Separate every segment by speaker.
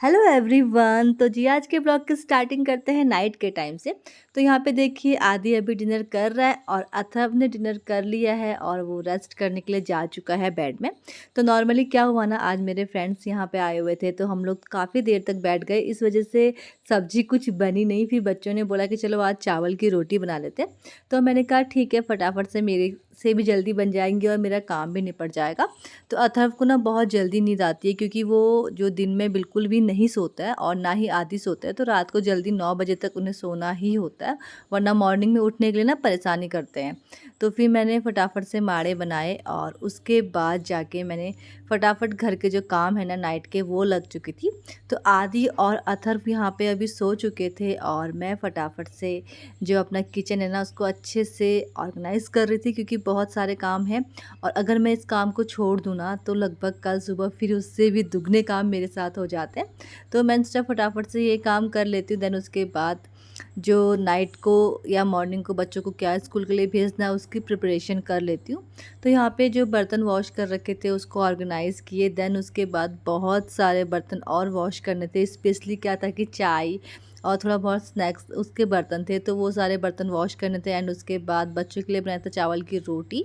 Speaker 1: Hello everyone. तो जी आज के ब्लॉग की स्टार्टिंग करते हैं नाइट के टाइम से। तो यहाँ पे देखिए आदि अभी डिनर कर रहा है और अथर्व ने डिनर कर लिया है और वो रेस्ट करने के लिए जा चुका है बेड में। तो नॉर्मली क्या हुआ ना, आज मेरे फ्रेंड्स यहाँ पे आए हुए थे तो हम लोग काफ़ी देर तक बैठ गए, इस वजह से सब्जी कुछ बनी नहीं। फिर बच्चों ने बोला कि चलो आज चावल की रोटी बना लेते हैं। तो मैंने कहा ठीक है, फटाफट से मेरे से भी जल्दी बन जाएंगी और मेरा काम भी निपट जाएगा। तो अथर्व को ना बहुत जल्दी नींद आती है, क्योंकि वो जो दिन में बिल्कुल भी नहीं सोता है और ना ही आधी सोता है। तो रात को जल्दी 9 बजे तक उन्हें सोना ही होता है, वरना मॉर्निंग में उठने के लिए ना परेशानी करते हैं। तो फिर मैंने फटाफट से माड़े बनाए और उसके बाद जाके मैंने फटाफट घर के जो काम है ना नाइट के, वो लग चुकी थी। तो आदि और अथर्व यहाँ पे अभी सो चुके थे और मैं फटाफट से जो अपना किचन है ना उसको अच्छे से ऑर्गेनाइज़ कर रही थी, क्योंकि बहुत सारे काम हैं। और अगर मैं इस काम को छोड़ दूँ ना तो लगभग कल सुबह फिर उससे भी दुगने काम मेरे साथ हो जाते हैं। तो मैं इंस्टा फटाफट से ये काम कर लेती हूँ। देन उसके बाद जो नाइट को या मॉर्निंग को बच्चों को क्या स्कूल के लिए भेजना है उसकी प्रिपरेशन कर लेती हूँ। तो यहाँ पे जो बर्तन वॉश कर रखे थे उसको ऑर्गेनाइज़ किए। देन उसके बाद बहुत सारे बर्तन और वॉश करने थे। स्पेशली क्या था कि चाय और थोड़ा बहुत स्नैक्स उसके बर्तन थे, तो वो सारे बर्तन वॉश करने थे। एंड उसके बाद बच्चों के लिए बनाया था चावल की रोटी।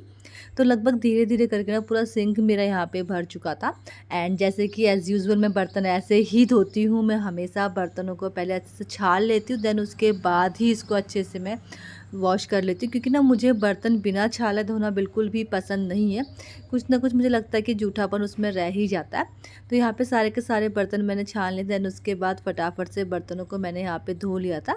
Speaker 1: तो लगभग धीरे धीरे करके ना पूरा सिंक मेरा यहाँ पे भर चुका था। एंड जैसे कि एज़ यूजुअल मैं बर्तन ऐसे ही धोती हूँ, मैं हमेशा बर्तनों को पहले अच्छे से छान लेती हूँ, देन उसके बाद ही इसको अच्छे से मैं वॉश कर लेती हूँ। क्योंकि ना मुझे बर्तन बिना छाले धोना बिल्कुल भी पसंद नहीं है। कुछ ना कुछ मुझे लगता है कि जूठापन उसमें रह ही जाता है। तो यहाँ पे सारे के सारे बर्तन मैंने छान लिए। देन उसके बाद फटाफट से बर्तनों को मैंने यहाँ पे धो लिया था।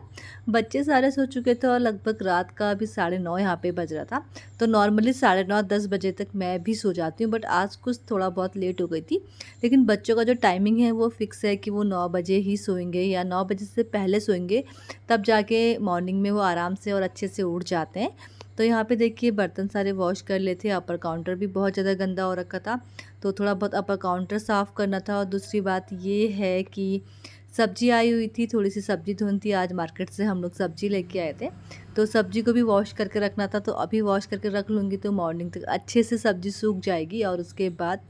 Speaker 1: बच्चे सारे सो चुके थे और लगभग रात का अभी 9:30 यहाँ पे बज रहा था। तो नॉर्मली 9:30-10 बजे तक मैं भी सो जाती हूँ, बट आज कुछ थोड़ा बहुत लेट हो गई थी। लेकिन बच्चों का जो टाइमिंग है वो फ़िक्स है कि वो 9 बजे ही सोएंगे या 9 बजे से पहले सोएंगे, तब जाके मॉर्निंग में वो आराम से और अच्छे से उठ जाते हैं। तो यहाँ पे देखिए बर्तन सारे वॉश कर लेते। अपर काउंटर भी बहुत ज़्यादा गंदा हो रखा था, तो थोड़ा बहुत अपर काउंटर साफ़ करना था। और दूसरी बात ये है कि सब्ज़ी आई हुई थी, थोड़ी-सी सब्ज़ी धुलनी थी। आज मार्केट से हम लोग सब्ज़ी लेके आए थे, तो सब्ज़ी को भी वॉश करके रखना था। तो अभी वॉश करके रख लूँगी तो मॉर्निंग तक अच्छे से सब्ज़ी सूख जाएगी और उसके बाद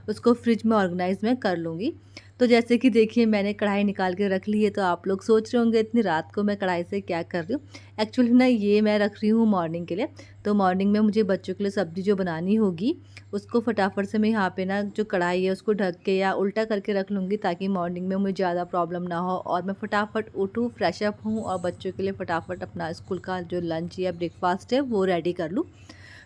Speaker 1: उसको फ्रिज में ऑर्गेनाइज़ मैं कर लूँगी। तो जैसे कि देखिए मैंने कढ़ाई निकाल के रख ली है। तो आप लोग सोच रहे होंगे इतनी रात को मैं कढ़ाई से क्या कर रही हूँ। एक्चुअली ना ये मैं रख रही हूँ मॉर्निंग के लिए। तो मॉर्निंग में मुझे बच्चों के लिए सब्ज़ी जो बनानी होगी उसको फटाफट से मैं यहाँ पे ना जो कढ़ाई है उसको ढक के या उल्टा करके रख लूँगी, ताकि मॉर्निंग में मुझे ज़्यादा प्रॉब्लम ना हो और मैं फटाफट उठूँ, फ्रेश अप हूँ और बच्चों के लिए फटाफट अपना स्कूल का जो लंच या ब्रेकफास्ट है वो रेडी कर लूँ।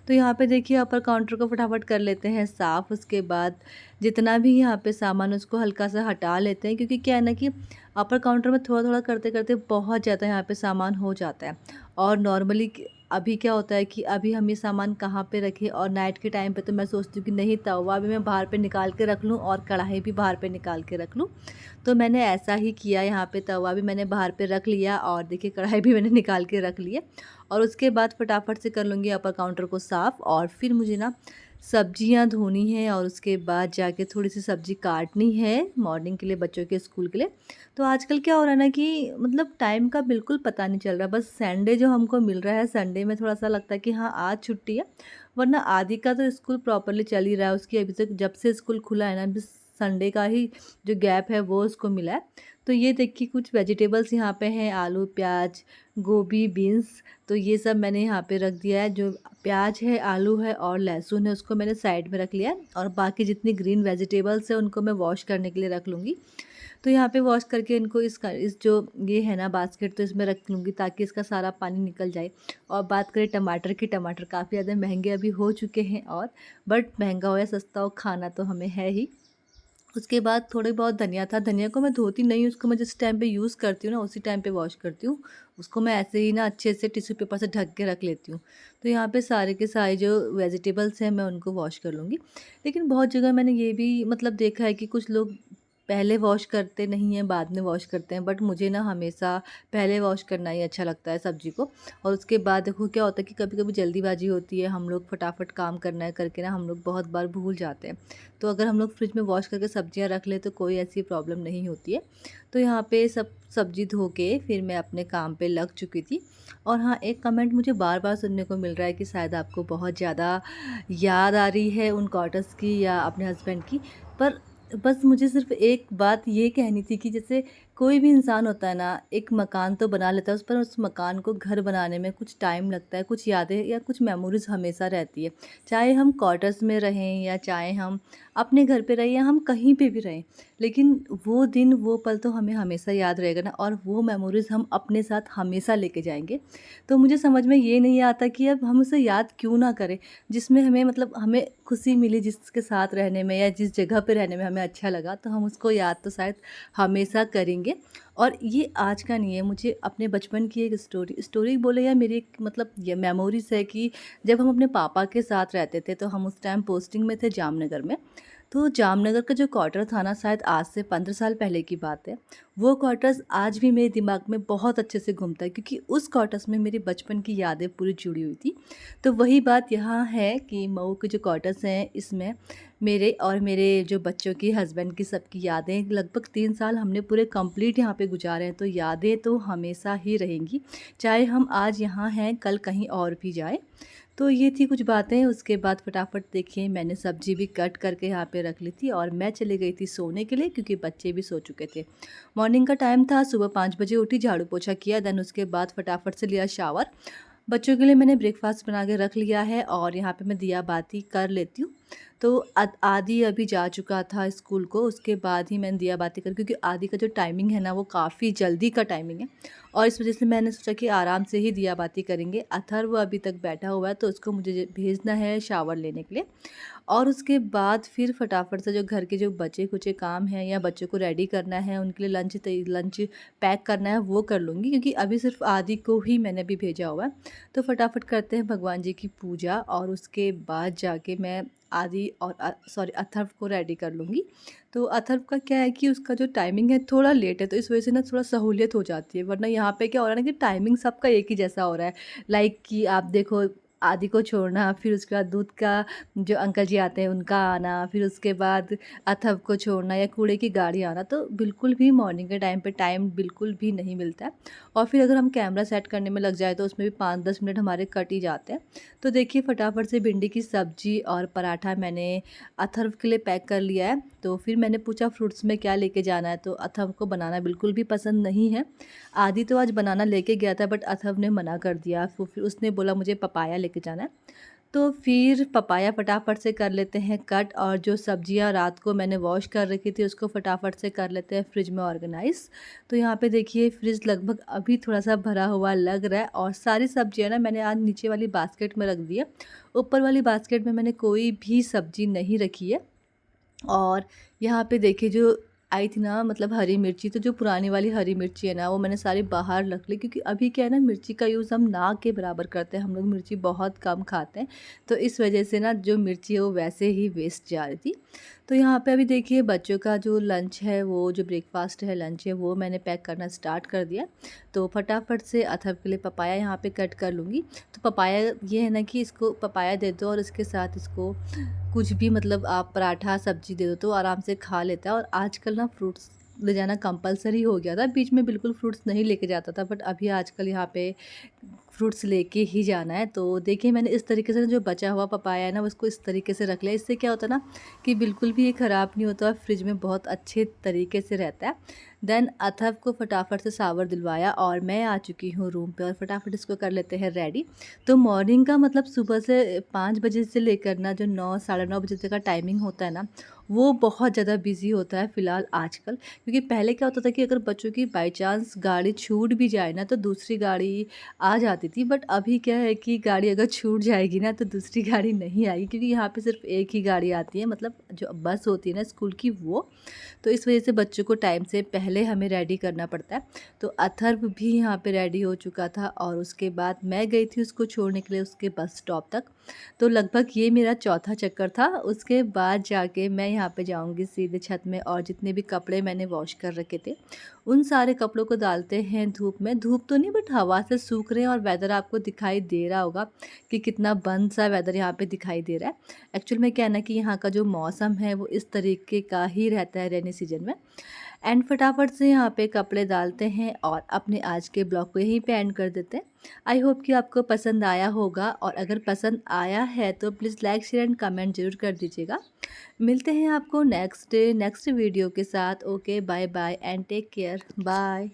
Speaker 1: तो यहाँ पे देखिए अपर काउंटर को फटाफट कर लेते हैं साफ़। उसके बाद जितना भी यहाँ पे सामान उसको हल्का सा हटा लेते हैं, क्योंकि क्या है ना कि अपर काउंटर में थोड़ा थोड़ा करते करते बहुत ज़्यादा यहाँ पे सामान हो जाता है। और नॉर्मली अभी क्या होता है कि अभी हम ये सामान कहाँ पे रखें, और नाइट के टाइम पे तो मैं सोचती हूँ कि नहीं, तवा भी मैं बाहर पे निकाल के रख लूँ और कढ़ाई भी बाहर पे निकाल के रख लूँ। तो मैंने ऐसा ही किया, यहाँ पे तवा भी मैंने बाहर पे रख लिया और देखिए कढ़ाई भी मैंने निकाल के रख लिया। और उसके बाद फटाफट से कर लूँगी अपर काउंटर को साफ़। और फिर मुझे ना सब्जियां धोनी है और उसके बाद जाके थोड़ी सी सब्ज़ी काटनी है मॉर्निंग के लिए, बच्चों के स्कूल के लिए। तो आजकल क्या हो रहा है ना कि मतलब टाइम का बिल्कुल पता नहीं चल रहा। बस संडे जो हमको मिल रहा है, संडे में थोड़ा सा लगता है कि हाँ आज छुट्टी है, वरना आदि का तो स्कूल प्रॉपरली चल ही रहा है। उसकी अभी तक जब से स्कूल खुला है ना, बस संडे का ही जो गैप है वो उसको मिला है। तो ये देखिए कुछ वेजिटेबल्स यहाँ पे हैं, आलू, प्याज, गोभी, बीन्स। तो ये सब मैंने यहाँ पे रख दिया है। जो प्याज है, आलू है और लहसुन है उसको मैंने साइड में रख लिया है। और बाकी जितनी ग्रीन वेजिटेबल्स है उनको मैं वॉश करने के लिए रख लूँगी। तो यहाँ पे वॉश करके इनको इस जो ये है ना बास्केट, तो इसमें रख लूँगी ताकि इसका सारा पानी निकल जाए। और बात करें टमाटर की, टमाटर काफ़ी ज़्यादा महंगे अभी हो चुके हैं, और बट महंगा हो या सस्ता हो, खाना तो हमें है ही। उसके बाद थोड़ी बहुत धनिया था, धनिया को मैं धोती नहीं हूँ, उसको मैं जिस टाइम पे यूज़ करती हूँ ना उसी टाइम पे वॉश करती हूँ। उसको मैं ऐसे ही ना अच्छे से टिश्यू पेपर से ढक के रख लेती हूँ। तो यहाँ पे सारे के सारे जो वेजिटेबल्स हैं मैं उनको वॉश कर लूँगी। लेकिन बहुत जगह मैंने ये भी मतलब देखा है कि कुछ लोग पहले वॉश करते नहीं हैं, बाद में वॉश करते हैं, बट मुझे ना हमेशा पहले वॉश करना ही अच्छा लगता है सब्ज़ी को। और उसके बाद देखो क्या होता है कि कभी कभी जल्दीबाजी होती है, हम लोग फटाफट काम करना है करके ना हम लोग बहुत बार भूल जाते हैं। तो अगर हम लोग फ्रिज में वॉश करके सब्जियां रख लें तो कोई ऐसी प्रॉब्लम नहीं होती है। तो यहाँ पे सब सब्जी धो के फिर मैं अपने काम पे लग चुकी थी। और हाँ, एक कमेंट मुझे बार बार सुनने को मिल रहा है कि शायद आपको बहुत ज़्यादा याद आ रही है उन क्वार्टर्स की या अपने हस्बैंड की। पर बस मुझे सिर्फ़ एक बात ये कहनी थी कि जैसे कोई भी इंसान होता है ना, एक मकान तो बना लेता है, उस पर उस मकान को घर बनाने में कुछ टाइम लगता है, कुछ यादें या कुछ मेमोरीज़ हमेशा रहती है। चाहे हम क्वार्टर्स में रहें या चाहे हम अपने घर पे रहें या हम कहीं पे भी रहें, लेकिन वो दिन, वो पल तो हमें हमेशा याद रहेगा ना, और वो मेमोरीज़ हम अपने साथ हमेशा लेके जाएँगे। तो मुझे समझ में ये नहीं आता कि अब हम उसे याद क्यों ना करें, जिसमें हमें मतलब हमें खुशी मिली, जिसके साथ रहने में या जिस जगह पे रहने में हमें अच्छा लगा, तो हम उसको याद तो शायद हमेशा करेंगे। और ये आज का नहीं है, मुझे अपने बचपन की एक स्टोरी स्टोरी बोले या मेरी एक मतलब ये मेमोरीज़ है कि जब हम अपने पापा के साथ रहते थे, तो हम उस टाइम पोस्टिंग में थे जामनगर में। तो जामनगर का जो क्वार्टर था ना, शायद आज से 15 साल पहले की बात है। वो क्वार्टर्स आज भी मेरे दिमाग में बहुत अच्छे से घूमता है, क्योंकि उस क्वार्टर्स में मेरी बचपन की यादें पूरी जुड़ी हुई थी। तो वही बात यहाँ है कि मऊ के जो क्वार्टर्स हैं, इसमें मेरे और मेरे जो बच्चों की, हस्बैंड की, सबकी यादें लगभग 3 साल हमने पूरे कंप्लीट यहाँ पे गुजारे हैं। तो यादें तो हमेशा ही रहेंगी, चाहे हम आज यहाँ हैं, कल कहीं और भी जाएँ। तो ये थी कुछ बातें। उसके बाद फटाफट देखिए मैंने सब्ज़ी भी कट करके यहाँ पे रख ली थी और मैं चली गई थी सोने के लिए, क्योंकि बच्चे भी सो चुके थे। मॉर्निंग का टाइम था, सुबह 5 बजे उठी, झाड़ू पोछा किया, देन उसके बाद फटाफट से लिया शावर। बच्चों के लिए मैंने ब्रेकफ़ास्ट बना के रख लिया है और यहाँ पे मैं दिया बाती कर लेती हूँ। तो आदि अभी जा चुका था स्कूल को, उसके बाद ही मैंने दिया बाती करी, क्योंकि आदि का जो टाइमिंग है ना, वो काफ़ी जल्दी का टाइमिंग है और इस वज़ह से मैंने सोचा कि आराम से ही दिया बाती करेंगे। अथर्व अभी तक बैठा हुआ है, तो उसको मुझे भेजना है शावर लेने के लिए। और उसके बाद फिर फटाफट से जो घर के जो बचे-खुचे काम हैं या बच्चों को रेडी करना है, उनके लिए लंच पैक करना है, वो कर लूँगी, क्योंकि अभी सिर्फ़ आदि को ही मैंने अभी भेजा हुआ है। तो फटाफट करते हैं भगवान जी की पूजा और उसके बाद जाके मैं आदि और सॉरी अथर्व को रेडी कर लूँगी। तो अथर्व का क्या है कि उसका जो टाइमिंग है थोड़ा लेट है, तो इस वजह से ना थोड़ा सहूलियत हो जाती है, वरना यहाँ पे क्या हो रहा है ना कि टाइमिंग सबका एक ही जैसा हो रहा है। लाइक कि आप देखो, आदि को छोड़ना, फिर उसके बाद दूध का जो अंकल जी आते हैं उनका आना, फिर उसके बाद अथर्व को छोड़ना या कूड़े की गाड़ी आना, तो बिल्कुल भी मॉर्निंग के टाइम पे टाइम बिल्कुल भी नहीं मिलता है। और फिर अगर हम कैमरा सेट करने में लग जाए तो उसमें भी 5-10 मिनट हमारे कट ही जाते हैं। तो देखिए फटाफट से भिंडी की सब्ज़ी और पराठा मैंने अथर्व के लिए पैक कर लिया है। तो फिर मैंने पूछा फ्रूट्स में क्या लेके जाना है, तो अथर्व को बनाना बिल्कुल भी पसंद नहीं है। आदि तो आज बनाना लेके गया था, बट अथर्व ने मना कर दिया, तो फिर उसने बोला मुझे पपाया लेके जाना है। तो फिर पपाया फटाफट से कर लेते हैं कट, और जो सब्जियां रात को मैंने वॉश कर रखी थी उसको फटाफट से कर लेते हैं फ्रिज में ऑर्गेनाइज़। तो यहाँ पे देखिए फ्रिज लगभग अभी थोड़ा सा भरा हुआ लग रहा है, और सारी सब्जियां ना मैंने आज नीचे वाली बास्केट में रख दी है। ऊपर वाली बास्केट में मैंने कोई भी सब्जी नहीं रखी है। और यहाँ पे देखिए जो आई थी ना, मतलब हरी मिर्ची, तो जो पुरानी वाली हरी मिर्ची है ना, वो मैंने सारी बाहर रख ली, क्योंकि अभी क्या है ना, मिर्ची का यूज़ हम ना के बराबर करते हैं, हम लोग मिर्ची बहुत कम खाते हैं। तो इस वजह से ना जो मिर्ची है वो वैसे ही वेस्ट जा रही थी। तो यहाँ पे अभी देखिए बच्चों का जो लंच है, वो जो ब्रेकफास्ट है, लंच है, वो मैंने पैक करना स्टार्ट कर दिया। तो फटाफट से अथर्व के लिए पपाया यहाँ पे कट कर लूँगी। तो पपाया ये है ना कि इसको पपाया दे दो और इसके साथ इसको कुछ भी, मतलब आप पराठा सब्जी दे दो तो आराम से खा लेता है। और आजकल ना फ्रूट्स ले जाना कंपलसरी हो गया था, बीच में बिल्कुल फ्रूट्स नहीं लेके जाता था, बट अभी आजकल यहाँ पे फ्रूट्स लेके ही जाना है। तो देखिए मैंने इस तरीके से जो बचा हुआ पपाया है ना, उसको इस तरीके से रख लिया। इससे क्या होता है ना कि बिल्कुल भी ये ख़राब नहीं होता और फ्रिज में बहुत अच्छे तरीके से रहता है। देन अथर्व को फटाफट से शावर दिलवाया और मैं आ चुकी हूँ रूम पे, और फटाफट इसको कर लेते हैं रेडी। तो मॉर्निंग का मतलब सुबह से 5 बजे से लेकर ना जो 9 साढ़े 9 बजे तक का टाइमिंग होता है ना, वो बहुत ज़्यादा बिजी होता है फ़िलहाल आजकल। क्योंकि पहले क्या होता था कि अगर बच्चों की बाई चांस गाड़ी छूट भी जाए ना, तो दूसरी गाड़ी आ जाती थी। बट अभी क्या है कि गाड़ी अगर छूट जाएगी ना, तो दूसरी गाड़ी नहीं आएगी, क्योंकि यहाँ पे सिर्फ एक ही गाड़ी आती है, मतलब जो बस होती है ना स्कूल की, वो। तो इस वजह से बच्चों को टाइम से पहले हमें रेडी करना पड़ता है। तो अथर्व भी यहाँ पे रेडी हो चुका था और उसके बाद मैं गई थी उसको छोड़ने के लिए उसके बस स्टॉप तक। तो लगभग ये मेरा चौथा चक्कर था। उसके बाद जाके मैं यहाँ पे जाऊँगी सीधे छत में, और जितने भी कपड़े मैंने वॉश कर रखे थे उन सारे कपड़ों को डालते हैं धूप में। धूप तो नहीं, बट हवा से सूख रहे हैं, और वेदर आपको दिखाई दे रहा होगा कि कितना बंद सा वेदर यहाँ पे दिखाई दे रहा है। एक्चुअल में क्या है ना कि यहाँ का जो मौसम है वो इस तरीके का ही रहता है रेनी सीजन में। एंड फटाफट से यहाँ पे कपड़े डालते हैं और अपने आज के ब्लॉग को यहीं पे एंड कर देते हैं। आई होप कि आपको पसंद आया होगा, और अगर पसंद आया है तो please like share and comment ज़रूर कर दीजिएगा। मिलते हैं आपको नेक्स्ट डे नेक्स्ट वीडियो के साथ। Okay, bye bye and take care. Bye.